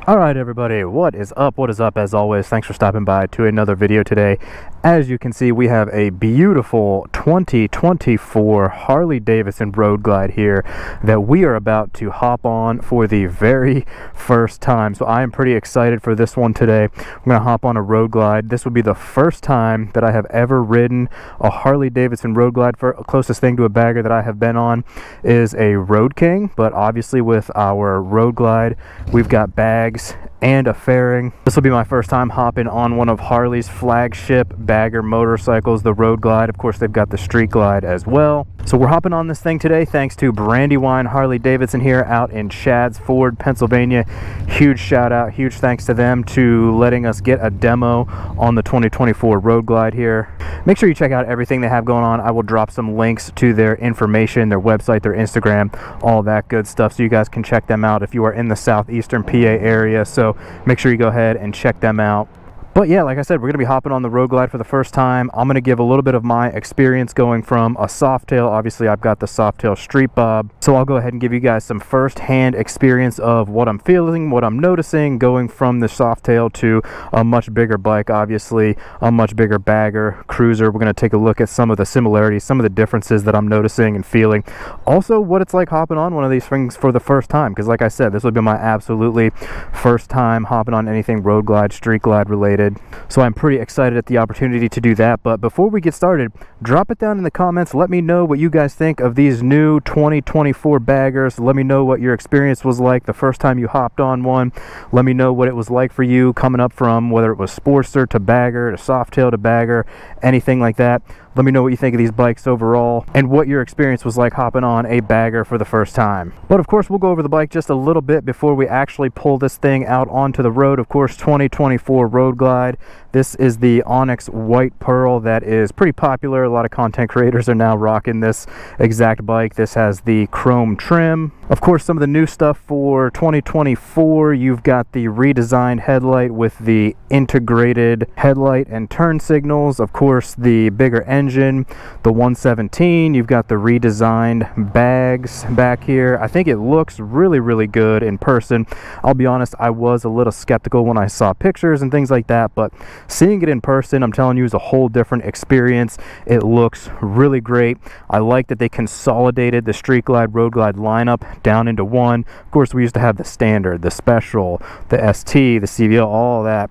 Alright everybody, what is up? What is up? As always, thanks for stopping by to another video today. As you can see, we have a beautiful 2024 Harley Davidson Road Glide here that we are about to hop on for the very first time. So I am pretty excited for this one today. I'm going to hop on a Road Glide. This would be the first time that I have ever ridden a Harley Davidson Road Glide. For closest thing to a bagger that I have been on is a Road King, but obviously with our Road Glide, we've got bags and a fairing. This will be my first time hopping on one of Harley's flagship bagger motorcycles, the Road Glide. Of course, they've got the Street Glide as well. So we're hopping on this thing today thanks to Brandywine Harley Davidson here out in Chadds Ford, Pennsylvania. Huge shout out, huge thanks to them to letting us get a demo on the 2024 Road Glide here. Make sure you check out everything they have going on. I will drop some links to their information, their website, their Instagram, all that good stuff, so you guys can check them out if you are in the southeastern PA area. So make sure you go ahead and check them out. But yeah, like I said, we're going to be hopping on the Road Glide for the first time. I'm going to give a little bit of my experience going from a softail. Obviously, I've got the softail Street Bob. So I'll go ahead and give you guys some first-hand experience of what I'm feeling, what I'm noticing, going from the softail to a much bigger bike, obviously, a much bigger bagger, cruiser. We're going to take a look at some of the similarities, some of the differences that I'm noticing and feeling. Also, what it's like hopping on one of these things for the first time. Because like I said, this will be my absolutely first time hopping on anything Road Glide, Street Glide related. So I'm pretty excited at the opportunity to do that. But before we get started, drop it down in the comments. Let me know what you guys think of these new 2024 baggers. Let me know what your experience was like the first time you hopped on one. Let me know what it was like for you coming up from whether it was Sportster to bagger to softail to bagger, anything like that. Let me know what you think of these bikes overall and what your experience was like hopping on a bagger for the first time. But of course, we'll go over the bike just a little bit before we actually pull this thing out onto the road. Of course, 2024 Road Glide. This is the Onyx White Pearl that is pretty popular. A lot of content creators are now rocking this exact bike. This has the chrome trim. Of course, some of the new stuff for 2024, you've got the redesigned headlight with the integrated headlight and turn signals. Of course, the bigger engine, the 117. You've got the redesigned bags back here. I think it looks really, really good in person. I'll be honest, I was a little skeptical when I saw pictures and things like that, but seeing it in person, I'm telling you, is a whole different experience. It looks really great. I like that they consolidated the Street Glide, Road Glide lineup down into one. Of course, we used to have the standard, the special, the ST, the CVO, all that.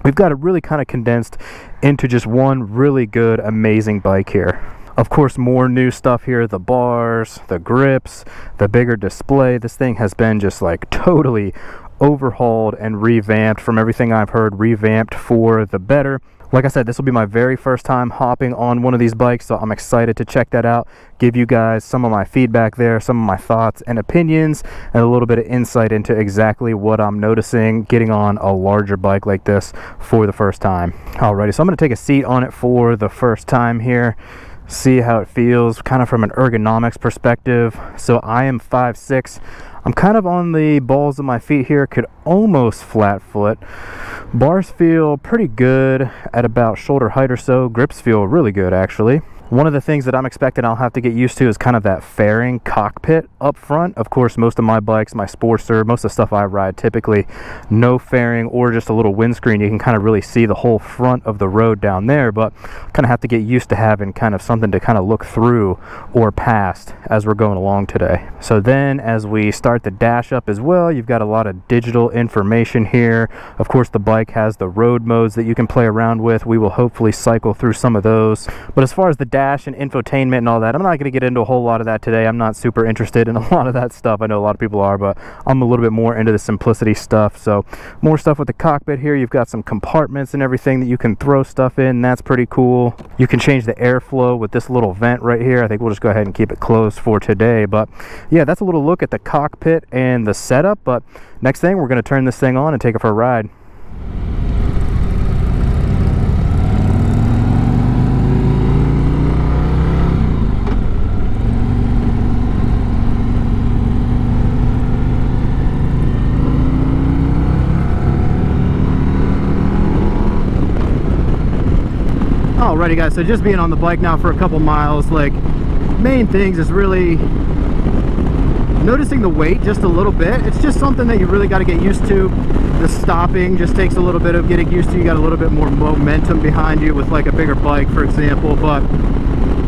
We've got it really kind of condensed into just one really good, amazing bike here. Of course, more new stuff here, the bars, the grips, the bigger display. This thing has been just like totally overhauled and revamped. From everything I've heard, revamped for the better. Like I said, this will be my very first time hopping on one of these bikes, so I'm excited to check that out, give you guys some of my feedback there, some of my thoughts and opinions, and a little bit of insight into exactly what I'm noticing getting on a larger bike like this for the first time. Alrighty, so I'm going to take a seat on it for the first time here, see how it feels, kind of from an ergonomics perspective. So I am 5'6". I'm kind of on the balls of my feet here, could almost flat foot. Bars feel pretty good at about shoulder height or so. Grips feel really good, actually. One of the things that I'm expecting I'll have to get used to is kind of that fairing cockpit up front. Of course, most of my bikes, my Sportster, most of the stuff I ride, typically no fairing or just a little windscreen. You can kind of really see the whole front of the road down there, but kind of have to get used to having kind of something to kind of look through or past as we're going along today. So then as we start the dash up as well, you've got a lot of digital information here. Of course, the bike has the road modes that you can play around with. We will hopefully cycle through some of those. But as far as the dash and infotainment and all that, I'm not going to get into a whole lot of that today. I'm not super interested in a lot of that stuff. I know a lot of people are, but I'm a little bit more into the simplicity stuff. So more stuff with the cockpit here. You've got some compartments and everything that you can throw stuff in. That's pretty cool. You can change the airflow with this little vent right here. I think we'll just go ahead and keep it closed for today. But yeah, that's a little look at the cockpit and the setup. But next thing, we're going to turn this thing on and take it for a ride. Alrighty guys, so just being on the bike now for a couple miles, like main things is really noticing the weight just a little bit. It's just something that you really got to get used to. The stopping just takes a little bit of getting used to. You got a little bit more momentum behind you with like a bigger bike, for example, but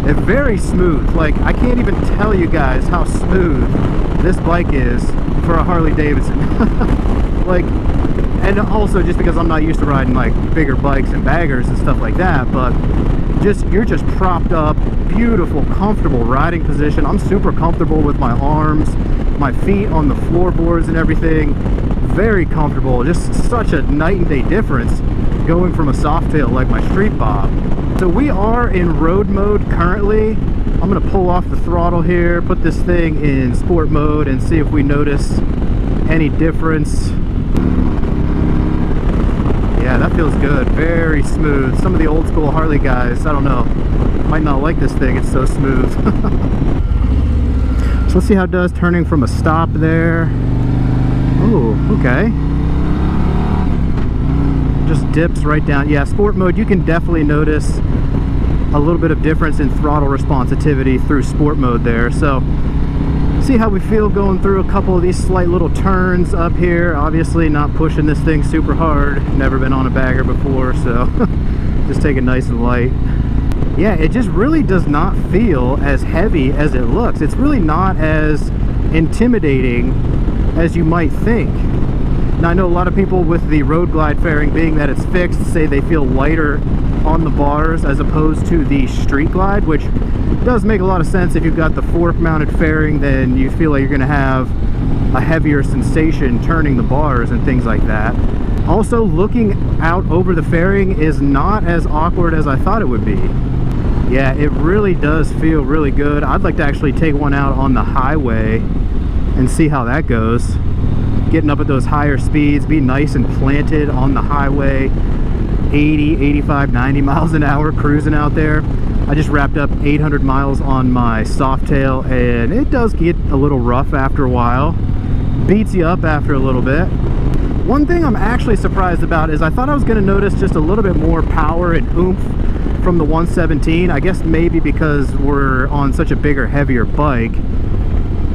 it's very smooth. Like, I can't even tell you guys how smooth this bike is for a Harley Davidson. Like, and also just because I'm not used to riding like bigger bikes and baggers and stuff like that, but you're just propped up, beautiful, comfortable riding position. I'm super comfortable with my arms, my feet on the floorboards and everything. Very comfortable. Just such a night and day difference going from a softail like my Street Bob. So we are in road mode currently. I'm gonna pull off the throttle here, put this thing in sport mode, and see if we notice any difference. Yeah, that feels good. Very smooth. Some of the old school Harley guys, I don't know, might not like this thing. It's so smooth. So let's see how it does turning from a stop there. Oh, okay. Just dips right down. Yeah, sport mode, you can definitely notice a little bit of difference in throttle responsivity through sport mode there. So see how we feel going through a couple of these slight little turns up here. Obviously not pushing this thing super hard. Never been on a bagger before, so just take it nice and light. Yeah, it just really does not feel as heavy as it looks. It's really not as intimidating as you might think. Now, I know a lot of people with the Road Glide fairing, being that it's fixed, say they feel lighter on the bars as opposed to the Street Glide, which does make a lot of sense. If you've got the fork mounted fairing, then you feel like you're going to have a heavier sensation turning the bars and things like that. Also, looking out over the fairing is not as awkward as I thought it would be. Yeah, it really does feel really good. I'd like to actually take one out on the highway and see how that goes. Getting up at those higher speeds, be nice and planted on the highway, 80, 85, 90 miles an hour cruising out there. I just wrapped up 800 miles on my softail, and it does get a little rough after a while. Beats you up after a little bit. One thing I'm actually surprised about is I thought I was going to notice just a little bit more power and oomph from the 117. I guess maybe because we're on such a bigger, heavier bike,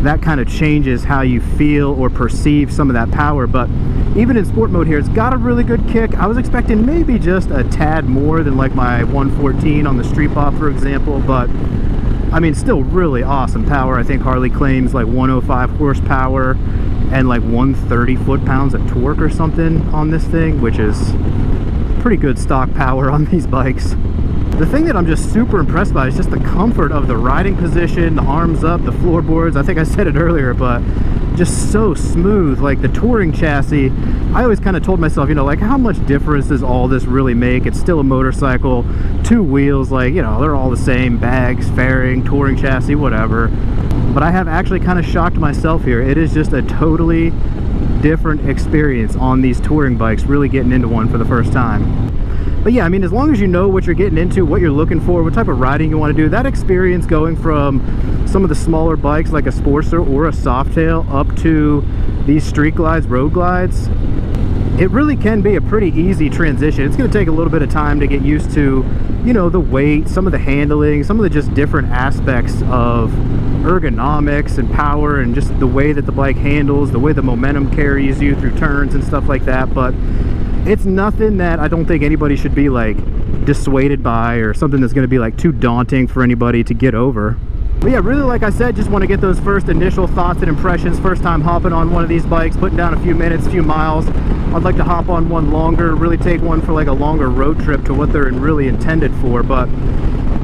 that kind of changes how you feel or perceive some of that power. But even in sport mode here, it's got a really good kick. I was expecting maybe just a tad more than like my 114 on the Street Bob, for example, but I mean, still really awesome power. I think Harley claims like 105 horsepower and like 130 foot-pounds of torque or something on this thing, which is pretty good stock power on these bikes. The thing that I'm just super impressed by is just the comfort of the riding position, the arms up, the floorboards. I think I said it earlier, but just so smooth. Like the touring chassis, I always kind of told myself, you know, like how much difference does all this really make? It's still a motorcycle, two wheels, like, you know, they're all the same, bags, fairing, touring chassis, whatever. But I have actually kind of shocked myself here. It is just a totally different experience on these touring bikes, really getting into one for the first time. But yeah, I mean, as long as you know what you're getting into, what you're looking for, what type of riding you want to do, that experience going from some of the smaller bikes like a Sportster or a Softail up to these Street Glides, Road Glides, it really can be a pretty easy transition. It's going to take a little bit of time to get used to, you know, the weight, some of the handling, some of the just different aspects of ergonomics and power and just the way that the bike handles, the way the momentum carries you through turns and stuff like that. But it's nothing that I don't think anybody should be like dissuaded by, or something that's going to be like too daunting for anybody to get over. But yeah, really, like I said, just want to get those first initial thoughts and impressions. First time hopping on one of these bikes, putting down a few minutes, a few miles. I'd like to hop on one longer, really take one for like a longer road trip to what they're really intended for. But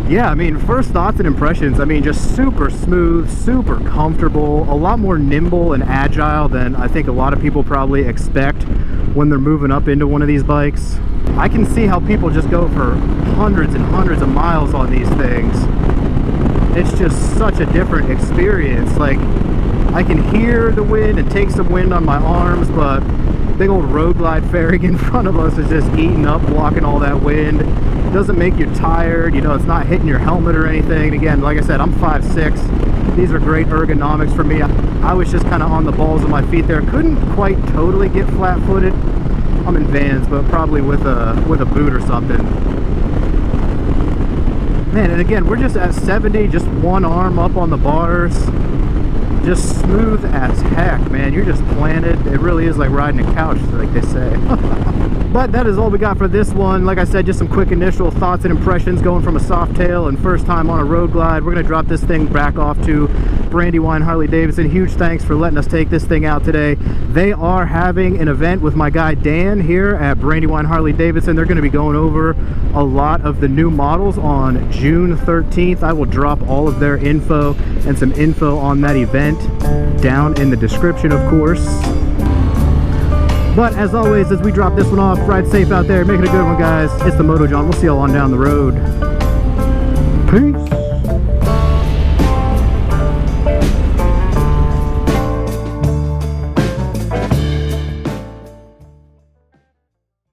yeah, I mean, first thoughts and impressions, I mean, just super smooth, super comfortable, a lot more nimble and agile than I think a lot of people probably expect when they're moving up into one of these bikes. I can see how people just go for hundreds and hundreds of miles on these things. It's just such a different experience. Like, I can hear the wind and take some wind on my arms, but big old Road Glide fairing in front of us is just eating up, blocking all that wind. It doesn't make you tired, you know, it's not hitting your helmet or anything. Again, like I said, I'm 5'6". These are great ergonomics for me. I was just kind of on the balls of my feet there. Couldn't quite totally get flat-footed. I'm in Vans, but probably with a boot or something. Man, and again, we're just at 70, just one arm up on the bars. just smooth as heck, man. You're just planted. It really is like riding a couch, like they say. But that is all we got for this one. Like I said, just some quick initial thoughts and impressions going from a Softail and first time on a Road Glide. We're gonna drop this thing back off to Brandywine Harley Davidson. Huge thanks for letting us take this thing out today. They are having an event with my guy Dan here at Brandywine Harley Davidson. They're gonna be going over a lot of the new models on June 13th. I will drop all of their info and some info on that event down in the description, of course. But as always, as we drop this one off, ride safe out there, make it a good one, guys. It's the Moto Jawn. We'll see y'all on down the road. Peace.